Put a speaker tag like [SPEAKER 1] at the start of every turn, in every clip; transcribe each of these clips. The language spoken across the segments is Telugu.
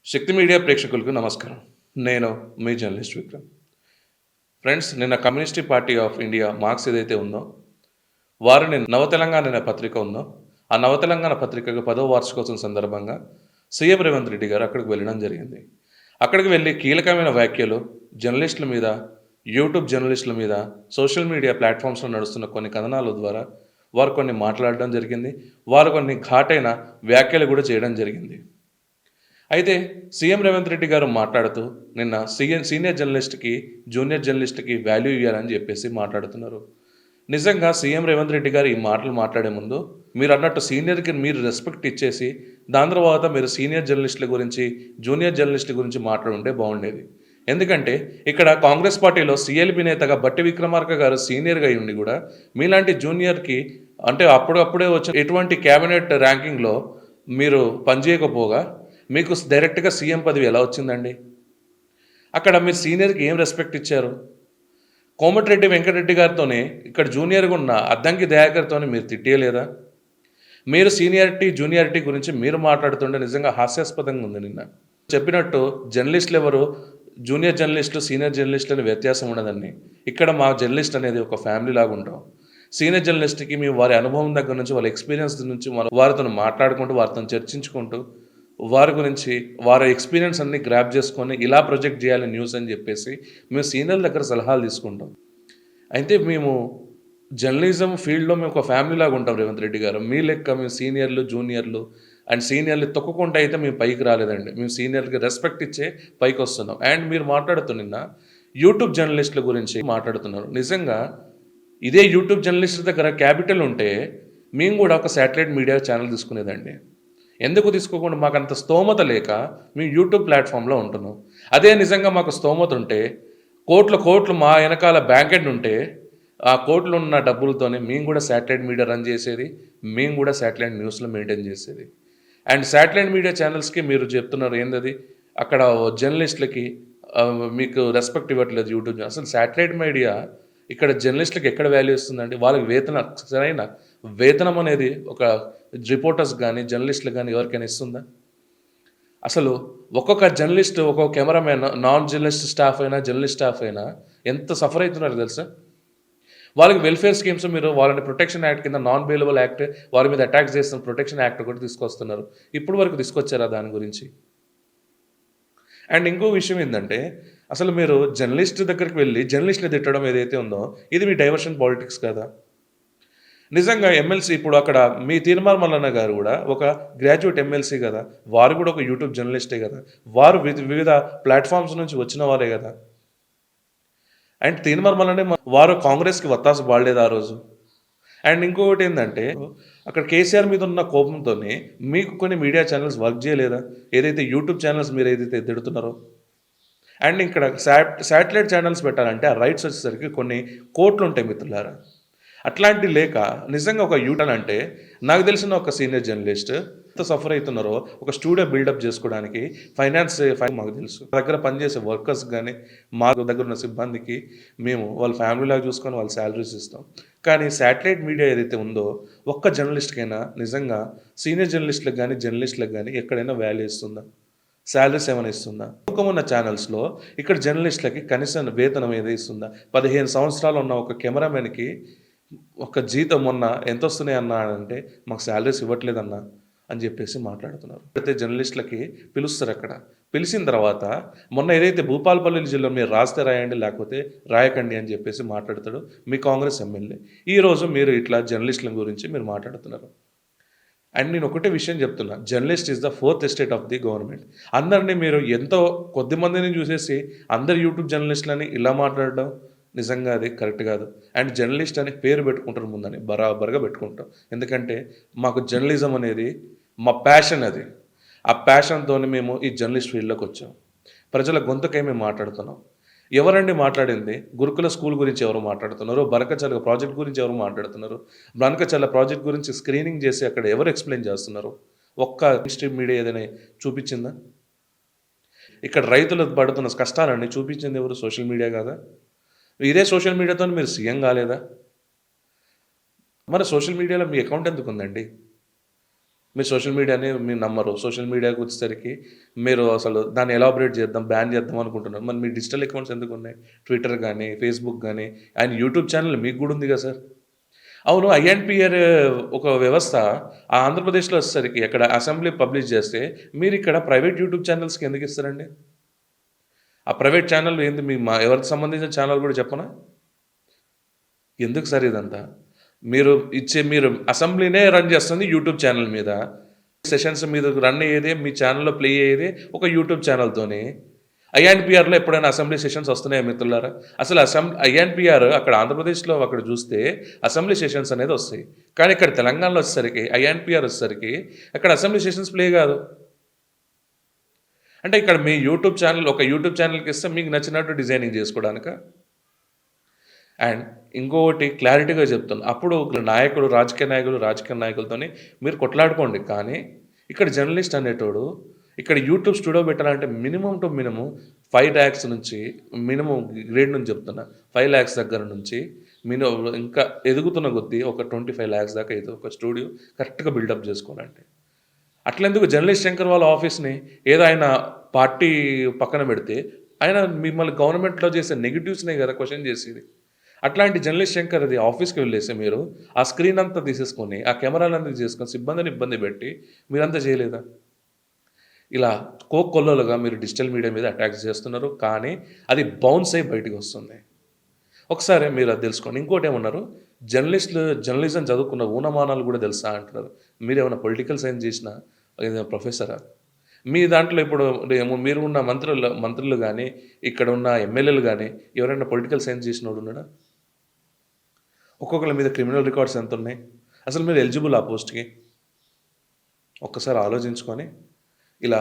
[SPEAKER 1] శక్తి మీడియా ప్రేక్షకులకు నమస్కారం. నేను మీ జర్నలిస్ట్ విక్రమ్. ఫ్రెండ్స్, నిన్న communist party of India marks ఏదైతే ఉందో, వారిని నవతెలంగాణ అనే పత్రిక ఉందో, ఆ నవతెలంగాణ పత్రికకు 10వ వార్షికోత్సవం సందర్భంగా సీఎం రేవంత్ రెడ్డి గారు అక్కడికి వెళ్ళడం జరిగింది. అక్కడికి వెళ్ళి కీలకమైన వ్యాఖ్యలు జర్నలిస్టుల మీద, యూట్యూబ్ జర్నలిస్టుల మీద, సోషల్ మీడియా ప్లాట్‌ఫామ్స్‌లో నడుస్తున్న కొన్ని కథనాల ద్వారా వారు కొన్ని మాట్లాడడం జరిగింది. వారు కొన్ని ఘాటైన వ్యాఖ్యలు కూడా చేయడం జరిగింది. అయితే సీఎం రేవంత్ రెడ్డి గారు మాట్లాడుతూ నిన్న సీనియర్ జర్నలిస్ట్‌కి, జూనియర్ జర్నలిస్ట్‌కి వాల్యూ ఇయ్యాలని చెప్పేసి మాట్లాడుతున్నారు. నిజంగా సీఎం రేవంత్ రెడ్డి గారు ఈ మాటలు మాట్లాడే ముందు మీరన్నట్టు సీనియర్‌కి మీరు రెస్పెక్ట్ ఇచ్చేసి, దాని తర్వాత మీరు సీనియర్ జర్నలిస్టుల గురించి, జూనియర్ జర్నలిస్టుల గురించి మాట్లాడుంటే బాగుండేది. ఎందుకంటే ఇక్కడ కాంగ్రెస్ పార్టీలో సీఎల్‌పీ నేతగా బట్టి విక్రమార్క గారు సీనియర్‌గా అయ్యుండి కూడా మీలాంటి జూనియర్‌కి అంటే అప్పుడప్పుడే వచ్చిన ఎటువంటి క్యాబినెట్ ర్యాంకింగ్‌లో మీరు పనిచేయకపోగా మీకు డైరెక్ట్‌గా సీఎం పదవి ఎలా వచ్చిందండి? అక్కడ మీరు సీనియర్‌కి ఏం రెస్పెక్ట్ ఇచ్చారు? కోమటిరెడ్డి వెంకటరెడ్డి గారితోనే ఇక్కడ జూనియర్‌గా ఉన్న అద్దంకి దయాకర్‌తోని మీరు తిట్టేయలేదా? మీరు సీనియారిటీ, జూనియారిటీ గురించి మీరు మాట్లాడుతుంటే నిజంగా హాస్యాస్పదంగా ఉంది నిన్న. చెప్పినట్టు జర్నలిస్టులు ఎవరు జూనియర్ జర్నలిస్టులు, సీనియర్ జర్నలిస్టులు అనే వ్యత్యాసం ఉండదండి. ఇక్కడ మా జర్నలిస్ట్ అనేది ఒక ఫ్యామిలీ లాగా ఉంటాం. సీనియర్ జర్నలిస్ట్‌కి మేము వారి అనుభవం దగ్గర నుంచి, వాళ్ళ ఎక్స్‌పీరియన్స్ నుంచి మనం వారితోని మాట్లాడుకుంటూ, వారితోని చర్చించుకుంటూ వారి గురించి వారి ఎక్స్‌పీరియన్స్ అన్నీ గ్రాబ్ చేసుకొని ఇలా ప్రొజెక్ట్ చేయాలి న్యూస్ అని చెప్పేసి మేము సీనియర్ల దగ్గర సలహాలు తీసుకుంటాం. అయితే మేము జర్నలిజం ఫీల్డ్‌లో మేము ఒక ఫ్యామిలీలాగా ఉంటాం రేవంత్ రెడ్డి గారు. మీ లెక్క మేము సీనియర్‌లు, జూనియర్‌లు అండ్ సీనియర్‌లు తొక్కుకుంటూ అయితే మేము పైకి రాలేదండి. మేము సీనియర్‌లకి రెస్పెక్ట్ ఇచ్చే పైకొస్తున్నాం. అండ్ మీరు మాట్లాడుతూ నిన్న యూట్యూబ్ జర్నలిస్టుల గురించి మాట్లాడుతున్నారు. నిజంగా ఇదే యూట్యూబ్ జర్నలిస్టుల దగ్గర క్యాపిటల్ ఉంటే మేము కూడా ఒక శాటిలైట్ మీడియా ఛానల్ తీసుకునేదండి. ఎందుకు తీసుకోకుండా మాకంత స్తోమత లేక మేము యూట్యూబ్ ప్లాట్‌ఫామ్‌లో ఉంటున్నాం. అదే నిజంగా మాకు స్తోమత ఉంటే కోట్లు కోట్లు మా ఎనకాల బ్యాకెండ్ ఉంటే ఆ కోట్లున్న డబ్బులతోనే మేము కూడా శాటిలైట్ మీడియా రన్ చేసేది. మేము కూడా శాటిలైట్ న్యూస్‌లు మెయింటైన్ చేసేది. అండ్ శాటిలైట్ మీడియా ఛానల్స్‌కి మీరు చెప్తున్నారు ఏందది? అక్కడ జర్నలిస్టులకి మీకు రెస్పెక్ట్ ఇవ్వట్లేదు యూట్యూబ్. అసలు శాటిలైట్ మీడియా ఇక్కడ జర్నలిస్టులకి ఎక్కడ వాల్యూ ఇస్తుందండి? వాళ్ళకి సరైన వేతనం అనేది ఒక రిపోర్టర్స్ గానీ, జర్నలిస్టులకు గానీ ఎవరికైనా ఇస్తుందా? అసలు ఒక్కొక్క జర్నలిస్ట్, ఒక్కొక్క కెమెరామెన్ నాన్ జర్నలిస్ట్ స్టాఫ్ అయినా, జర్నలిస్ట్ స్టాఫ్ అయినా ఎంత సఫర్ అయితున్నారో తెలుసా? వాళ్ళకి వెల్‌ఫేర్ స్కీమ్స్ మీరు వాళ్ళని ప్రొటెక్షన్ యాక్ట్ కింద నాన్ బెయిలబుల్ యాక్ట్ వారి మీద అటాక్ చేస్తున్న ప్రొటెక్షన్ యాక్ట్ కూడా తీసుకొస్తున్నారు. ఇప్పటి వరకు తీసుకొచ్చారా దాని గురించి? అండ్ ఇంకో విషయం ఏందంటే, అసలు మీరు జర్నలిస్ట్ దగ్గరికి వెళ్లి జర్నలిస్ట్‌ని తిట్టడం ఏదైతే ఉందో, ఇది మీ డైవర్షన్ పాలిటిక్స్ కాదా? నిజంగా ఎమ్మెల్సీ ఇప్పుడు అక్కడ మీ తీర్మార్ మల్లన్న గారు గూడా ఒక గ్రాడ్యుయేట్ ఎమ్మెల్సీ గదా! వారు గూడా ఒక యూట్యూబ్ జర్నలిస్టే గదా! వారు వివిధ ప్లాట్‌ఫార్మ్స్ నుంచి వచ్చిన వారే గదా! అండ్ తీన్మార్ మల్లనే వారు కాంగ్రెస్‌కి వత్తాసు పడలేదు ఆ రోజు. అండ్ ఇంకొకటేందంటే, అక్కడ కేసీఆర్ మీద ఉన్న కోపంతోని మీకు కొన్ని మీడియా ఛానెల్స్ వర్క్ జేయలేదా? ఏదైతే యూట్యూబ్ ఛానెల్స్ మీరేదైతే తిడుతున్నారో. అండ్ ఇక్కడ శాటిలైట్ ఛానెల్స్ పెట్టాలంటే ఆ రైట్స్ వచ్చేసరికి కొన్ని కోట్లుంటాయి మిత్రులారా. అట్లాంటివి లేక నిజంగా ఒక యూటర్న్ అంటే నాకు తెలిసిన ఒక సీనియర్ జర్నలిస్ట్ ఎంత సఫర్ అవుతున్నారో ఒక స్టూడియో బిల్డప్ చేసుకోవడానికి మాకు తెలుసు. మా దగ్గర పనిచేసే వర్కర్స్ గానీ, మా దగ్గర ఉన్న సిబ్బందికి మేము వాళ్ళ ఫ్యామిలీలాగా చూసుకొని వాళ్ళ సాలరీస్ ఇస్తాం. కానీ శాటిలైట్ మీడియా ఏదైతే ఉందో ఒక్క జర్నలిస్ట్‌కైనా నిజంగా సీనియర్ జర్నలిస్ట్‌లకు గానీ, జర్నలిస్ట్‌లకు గానీ ఎక్కడైనా వాల్యూ ఇస్తుందా? సాలరీస్ ఏమైనా ఇస్తుందా? నమ్మకమున్న ఛానల్స్‌లో ఇక్కడ జర్నలిస్ట్‌లకి కనీసం వేతనం ఏదో ఇస్తుందా? 15 సంవత్సరాలు ఉన్న ఒక కెమెరామెన్‌కి ఒక జీతం మొన్న ఎంతొస్తున్నాయి అన్నా అంటే, మాకు సాలరీస్ ఇవ్వట్లేదన్నా అని జెప్పేసి మాట్లాడుతున్నారు. అయితే జర్నలిస్ట్‌లకి పిలుస్తారక్కడ. పిలిచిన తర్వాత మొన్న ఏదైతే భూపాలపల్లి జిల్లాలో మీరు రాస్తే రాయండి, లేకపోతే రాయకండి అని జెప్పేసి మాట్లాడతాడు మీ కాంగ్రెస్ ఎమ్మెల్యే. ఈరోజు మీరు ఇట్లా జర్నలిస్ట్‌ల గురించి మీరు మాట్లాడుతున్నారు. అండ్ నేను ఒకటే విషయం చెప్తున్నా. Journalist is the fourth estate of the government. అందరిని మీరు ఎంతో కొద్ది మందిని చూసేసి అందరు యూట్యూబ్ జర్నలిస్టులని ఇలా మాట్లాడడం నిజంగా అది కరెక్ట్ కాదు. అండ్ జర్నలిస్ట్ అని పేరు పెట్టుకుంటారు ముందని. బరాబర్‌గా పెట్టుకుంటాం. ఎందుకంటే మాకు జర్నలిజం అనేది మా ప్యాషన్ అది. ఆ ప్యాషన్‌తోని మేము ఈ జర్నలిస్ట్ ఫీల్డ్‌లోకొచ్చాం. ప్రజల గొంతుకై మేము మాట్లాడుతున్నాం. ఎవరండి మాట్లాడింది? గురుకుల స్కూల్ గురించి ఎవరు మాట్లాడుతున్నారు? బనకచర్ల ప్రాజెక్ట్ గురించి ఎవరు మాట్లాడుతున్నారు? బనకచర్ల ప్రాజెక్ట్ గురించి స్క్రీనింగ్ చేసి అక్కడ ఎవరు ఎక్స్‌ప్లెయిన్ చేస్తున్నారు? ఒక్క స్ట్రీమ్ మీడియా ఏదైనా చూపించిందా? ఇక్కడ రైతులు పడుతున్న కష్టాలన్నీ చూపించింది ఎవరు? సోషల్ మీడియా కాదా? ఇదే సోషల్ మీడియాతోని మీరు సీఎం కాలేదా? మరి సోషల్ మీడియాలో మీ అకౌంట్ ఎందుకుందండి? మీరు సోషల్ మీడియాని మీరు నమ్మరు. సోషల్ మీడియాకి వచ్చేసరికి మీరు అసలు దాన్ని ఎలాబరేట్ చేద్దాం, బ్యాన్ చేద్దాం అనుకుంటున్నారు. మరి మీ డిజిటల్ అకౌంట్స్ ఎందుకున్నాయి? ట్విట్టర్ గానీ, ఫేస్‌బుక్ గానీ, ఆయన యూట్యూబ్ ఛానల్ మీకు గూడా ఉంది గదా సార్! అవును. ఐఎన్‌పిఆర్ ఒక వ్యవస్థ ఆంధ్రప్రదేశ్‌లో వచ్చేసరికి అక్కడ అసెంబ్లీ పబ్లిష్ చేస్తే, మీరిక్కడ ప్రైవేట్ యూట్యూబ్ ఛానెల్స్‌కి ఎందుకిస్తారండి? ఆ ప్రైవేట్ ఛానెల్ ఏంది ఎవరికి సంబంధించిన ఛానెల్ గూడా చెప్పనా? ఎందుకు సార్ ఇదంతా? మీరు అసెంబ్లీనే రన్ చేస్తుంది యూట్యూబ్ ఛానెల్ మీద. సెషన్స్ మీద రన్ అయ్యేదే మీ ఛానెల్‌లో ప్లే అయ్యేదే ఒక యూట్యూబ్ ఛానెల్‌తోని. ఐఎన్‌పిఆర్‌లో ఎప్పుడైనా అసెంబ్లీ సెషన్స్ వస్తున్నాయా మిత్రులారా? అసలు ఐఎన్‌పిఆర్ అక్కడ ఆంధ్రప్రదేశ్‌లో అక్కడ చూస్తే అసెంబ్లీ సెషన్స్ అనేది వస్తాయి. కానీ ఇక్కడ తెలంగాణలో వచ్చేసరికి ఐఎన్‌పిఆర్ వచ్చేసరికి అక్కడ అసెంబ్లీ సెషన్స్ ప్లే కాదు. అంటే ఇక్కడ మీ యూట్యూబ్ ఛానెల్ ఒక యూట్యూబ్ ఛానెల్‌కి ఇస్తే మీకు నచ్చినట్టు డిజైనింగ్ చేసుకోవడానికా? అండ్ ఇంకొకటి క్లారిటీగా చెప్తున్నా. అప్పుడు రాజకీయ నాయకులతోని మీరు కొట్లాడుకోండి. కానీ ఇక్కడ జర్నలిస్ట్ అనేటోడు ఇక్కడ యూట్యూబ్ స్టూడియో పెట్టాలంటే మినిమమ్ టు మినిమమ్ 5,00,000 నుంచి మినిమమ్ గ్రేడ్ నుంచి చెప్తున్నా. 5,00,000 దగ్గర నుంచి ఇంకా ఎదుగుతున్న కొద్దీ ఒక 25,00,000 దాకా అయితది ఒక స్టూడియో కరెక్ట్‌గా బిల్డప్ చేసుకోవాలంటే. అట్లెందుకు జర్నలిస్ట్ శంకర్ వాళ్ళ ఆఫీస్‌ని ఏదో ఆయన పార్టీ పక్కన పెడితే, ఆయన మిమ్మల్ని గవర్నమెంట్‌లో చేసే నెగెటివ్స్‌నే కదా క్వెషన్ చేసేది. అట్లాంటి జర్నలిస్ట్ శంకర్‌ది ఆఫీస్‌కి వెళ్ళేసి మీరు ఆ స్క్రీన్ అంతా తీసేసుకొని, ఆ కెమెరాలన్నీ చేసుకొని సిబ్బందిని ఇబ్బంది పెట్టి మీరంతా చేయలేదా? ఇలా కోకొల్లలుగా మీరు డిజిటల్ మీడియా మీద అటాక్స్ చేస్తున్నారు. కానీ అది బౌన్స్ అయ్యి బయటికొస్తుంది. ఒకసారి మీరు అది తెలుసుకోండి. ఇంకోటేమన్నారు, జర్నలిజం చదువుకున్న ఊనమానాలు గూడా తెలుసా అంటున్నారు. మీరేమన్నా పొలిటికల్ సైన్స్ చేసిన ఏదైనా ప్రొఫెసరా? మీ దాంట్లో ఇప్పుడు మీరు ఉన్న మంత్రులు గానీ, ఇక్కడ ఉన్న ఎమ్మెల్యేలు గానీ, ఎవరైనా పొలిటికల్ సైన్స్ చేసినోడున్నాడా? ఒక్కొక్కళ్ళ మీద క్రిమినల్ రికార్డ్స్ ఎంతున్నయి? అసలు మీరు ఎలిజిబుల్ ఆ పోస్ట్‌కి? ఒక్కసారి ఆలోచించుకొని, ఇలా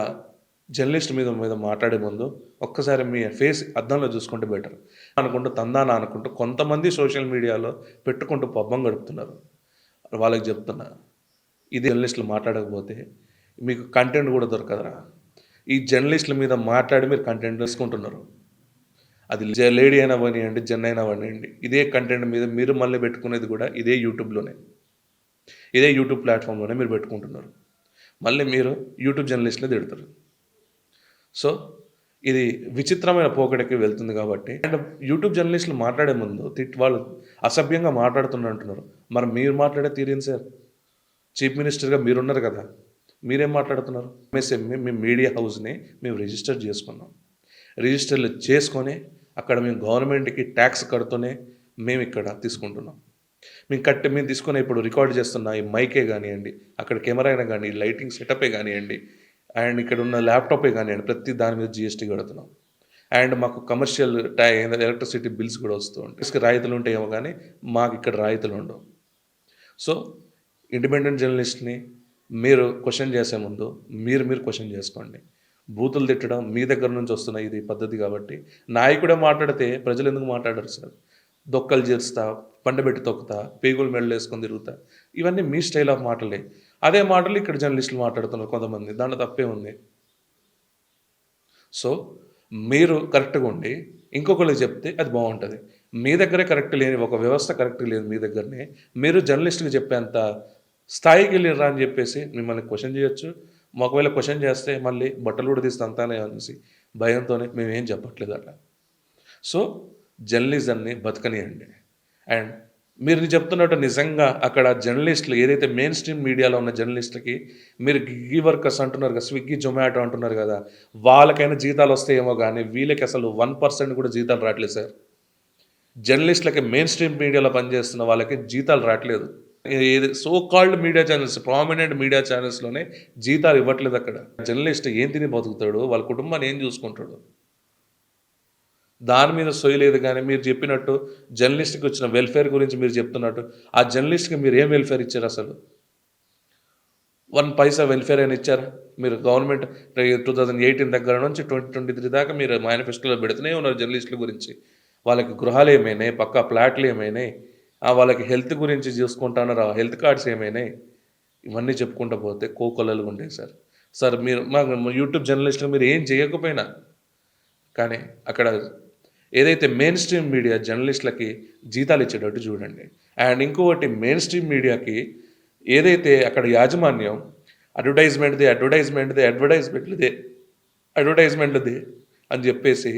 [SPEAKER 1] జర్నలిస్ట్ మీద మాట్లాడే ముందు ఒక్కసారి మీ ఫేస్ అద్దంలో చూసుకుంటే బెటర్. అనుకుంటూ కొంతమంది సోషల్ మీడియాలో పెట్టుకుంటూ పబ్బం గడుపుతున్నారు. వాళ్ళకి చెప్తున్నా, ఇదే జర్నలిస్టులు మాట్లాడకపోతే మీకు కంటెంట్ కూడా దొరకదురా. ఈ జర్నలిస్టుల మీద మాట్లాడి మీరు కంటెంట్ తీసుకుంటున్నారు. అది లేడీ అయినా అవ్వనియండి, జెన్ అయినా అవ్వనియండి. ఇదే కంటెంట్ మీద మీరు మళ్ళీ పెట్టుకునేది కూడా ఇదే యూట్యూబ్‌లోనే. ఇదే యూట్యూబ్ ప్లాట్‌ఫామ్‌లోనే మీరు పెట్టుకుంటున్నారు. మళ్ళీ మీరు యూట్యూబ్ జర్నలిస్ట్‌ని తిడతారు. సో, ఇది విచిత్రమైన పోకడకి వెళ్తుంది కాబట్టి అండ్ యూట్యూబ్ జర్నలిస్టులు మాట్లాడే ముందు వాళ్ళు అసభ్యంగా మాట్లాడుతున్నారు. మరి మీరు మాట్లాడే తీరేంది సార్? చీఫ్ మినిస్టర్‌గా మీరున్నారు కదా! మీరేం మాట్లాడుతున్నారు? ఎంఎస్ఎంఈ మీ మీడియా హౌస్‌ని మేము రిజిస్టర్ చేసుకున్నాం. రిజిస్టర్‌లు చేసుకొని అక్కడ మేము గవర్నమెంట్‌కి ట్యాక్స్ కడుతూనే మేమిక్కడ తీసుకుంటున్నాం. మేము తీసుకునే ఇప్పుడు రికార్డ్ చేస్తున్న ఈ మైకే గానియండి, అక్కడ కెమెరా అయినా గానీ, లైటింగ్ సెటపే గానియండి, అండ్ ఇక్కడ ఉన్న ల్యాప్‌టాపే గానియండి, ప్రతి దాని మీద జీఎస్టీ కడుతున్నాం. అండ్ మాకు కమర్షియల్ ఎలక్ట్రిసిటీ బిల్స్ కూడా వస్తూ ఉంటాయి. రాయితీలు ఉంటాయేమో కానీ మాకిక్కడ రాయితీలు ఉండవు. సో, ఇండిపెండెంట్ జర్నలిస్ట్‌ని మీరు క్వెషన్ చేసే ముందు మీరు క్వెషన్ చేసుకోండి. బూతులు తిట్టడం మీ దగ్గర నుంచి వస్తున్న ఇది పద్ధతి కాబట్టి, నాయకుడే మాట్లాడితే ప్రజలెందుకు మాట్లాడరు సార్? దొక్కలు చేరుస్తా, పండబెట్టి తొక్కుతా, పేగులు మెడలేసుకొని తిరుగుతా. ఇవన్నీ మీ స్టైల్ ఆఫ్ మాటలే. అదే మాటలు ఇక్కడ జర్నలిస్టులు మాట్లాడుతున్నారు కొంతమంది. దాంట్లో తప్పేముంది? సో, మీరు కరెక్ట్‌గా ఉండి, ఇంకొకళ్ళకి చెప్తే అది బావుంటది. మీ దగ్గరే కరెక్ట్ లేని ఒక వ్యవస్థ కరెక్ట్ లేదు మీ దగ్గరనే. మీరు జర్నలిస్ట్‌కి చెప్పేంత స్థాయికెళ్ళిర్రా అని చెప్పేసి మిమ్మల్ని క్వెషన్ చేయొచ్చు. ఒకవేళ క్వెషన్ చేస్తే మళ్ళీ బట్టలు కూడా తీసి తంతానే అనేసి భయంతోనే మేమేం చెప్పట్లేదు అట్లా. సో, జర్నలిజంని బతకనియండి. అండ్ మీరు చెప్తున్నట్టు నిజంగా అక్కడ జర్నలిస్టులు ఏదైతే మెయిన్ స్ట్రీమ్ మీడియాలో ఉన్న జర్నలిస్ట్‌లకి మీరు గిగ్గీ వర్కర్స్ అంటున్నారు కదా! స్విగ్గీ, జొమాటో అంటున్నారు కదా! వాళ్ళకైనా జీతాలు వస్తాయేమో గానీ వీళ్ళకి అసలు 1% కూడా జీతాలు రాట్లేదు సార్. జర్నలిస్టులకి మెయిన్ స్ట్రీమ్ మీడియాలో పనిచేస్తున్న వాళ్ళకి జీతాలు రాట్లేదు. ఏది so called media channels, prominent media ఛానెల్స్‌లోనే జీతాలు ఇవ్వట్లేదు అక్కడ. జర్నలిస్ట్ ఏం తిని బతుకుతాడు? వాళ్ళ కుటుంబాన్ని ఏం చూసుకుంటాడు? దాని మీద సొయ్య లేదు గానీ, మీరు చెప్పినట్టు జర్నలిస్ట్‌కి వచ్చిన వెల్‌ఫేర్ గురించి మీరు చెప్తున్నట్టు, ఆ జర్నలిస్ట్‌కి మీరు ఏం వెల్‌ఫేర్ ఇచ్చారసలు? 1 పైసా వెల్‌ఫేర్ అయినా ఇచ్చారా? మీరు గవర్నమెంట్ 2018 దగ్గర నుంచి 2023 దాకా మీరు మేనిఫెస్టోలో పెడుతూనే ఉన్నారు జర్నలిస్టుల గురించి. వాళ్ళకి గృహాలేమైనాయి? పక్కా ప్లాట్‌లేమైనాయి? వాళ్ళకి హెల్త్ గురించి చూసుకుంటున్నారు. ఆ హెల్త్ కార్డ్స్ ఏమైనాయి? ఇవన్నీ చెప్పుకుంటూ పోతే కోకొల్లలుగా ఉంటాయి సార్. సార్ మీరు యూట్యూబ్ జర్నలిస్ట్‌గా మీరు ఏం చేయకపోయినా, కానీ అక్కడ ఏదైతే మెయిన్ స్ట్రీమ్ మీడియా జర్నలిస్టులకి జీతాలు ఇచ్చేటట్టు చూడండి. అండ్ ఇంకొకటి మెయిన్ స్ట్రీమ్ మీడియాకి ఏదైతే అక్కడ యాజమాన్యం అడ్వర్టైజ్మెంట్‌దే అని చెప్పేసి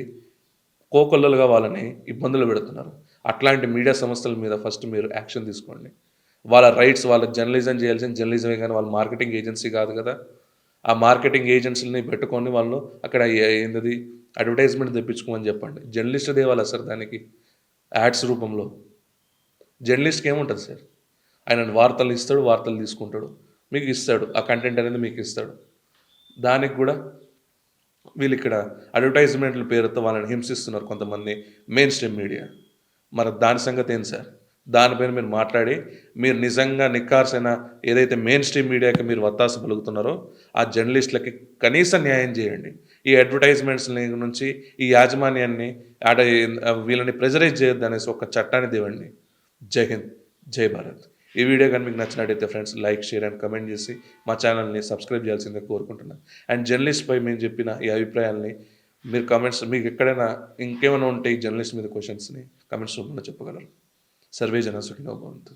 [SPEAKER 1] కోకొల్లలుగా వాళ్ళని ఇబ్బందులు పెడుతున్నారు. అట్లాంటి మీడియా సంస్థల మీద ఫస్ట్ మీరు యాక్షన్ తీసుకోండి. వాళ్ళ రైట్స్ వాళ్ళ జర్నలిజం చేయాల్సిన జర్నలిజమే గానీ వాళ్ళు మార్కెటింగ్ ఏజెన్సీ కాదు కదా! ఆ మార్కెటింగ్ ఏజెన్సీలని పెట్టుకొని వాళ్ళు అక్కడ ఏందది అడ్వర్టైజ్మెంట్ తెప్పించుకోమని చెప్పండి. జర్నలిస్ట్ తేవాలా సార్ దానికి యాడ్స్ రూపంలో? జర్నలిస్ట్‌కి ఏముంటది సార్? ఆయన వార్తలు ఇస్తాడు, వార్తలు తీసుకుంటాడు. మీకు ఇస్తాడు. ఆ కంటెంట్ అనేది మీకు ఇస్తాడు. దానికి గూడా వీళ్ళిక్కడ అడ్వర్టైజ్మెంట్‌ల పేరుతో వాళ్ళని హింసిస్తున్నారు కొంతమంది మెయిన్ స్ట్రీమ్ మీడియా. మరి దాని సంగతేంటి సార్? దానిపైన మీరు మాట్లాడి, మీరు నిజంగా నిక్కార్సైన ఏదైతే మెయిన్ స్ట్రీమ్ మీడియాకి మీరు వత్తాసు పలుకుతున్నారో, ఆ జర్నలిస్ట్‌లకి కనీస న్యాయం జేయండి. ఈ అడ్వర్టైజ్మెంట్స్‌ని నుంచి ఈ యాజమాన్యాన్ని వీళ్ళని ప్రెజరైజ్ చేయొద్దనేసి ఒక చట్టాన్ని తేవండి. జై హింద్. జై భారత్. ఈ వీడియో గాని మీకు నచ్చినట్టయితే friends like, share and comment చేసి మా ఛానల్‌ని సబ్స్క్రైబ్ చేయాల్సిందిగా కోరుకుంటున్నాను. అండ్ జర్నలిస్ట్‌పై మేము చెప్పిన ఈ అభిప్రాయాల్ని మీరు కామెంట్స్ మీకు ఎక్కడైనా ఇంకేమైనా ఉంటే ఈ జర్నలిస్ట్ మీద క్వెషన్స్‌ని కామెంట్స్ రూపంలో చెప్పగలరు. సర్వే జన సుఖినో భవంతు.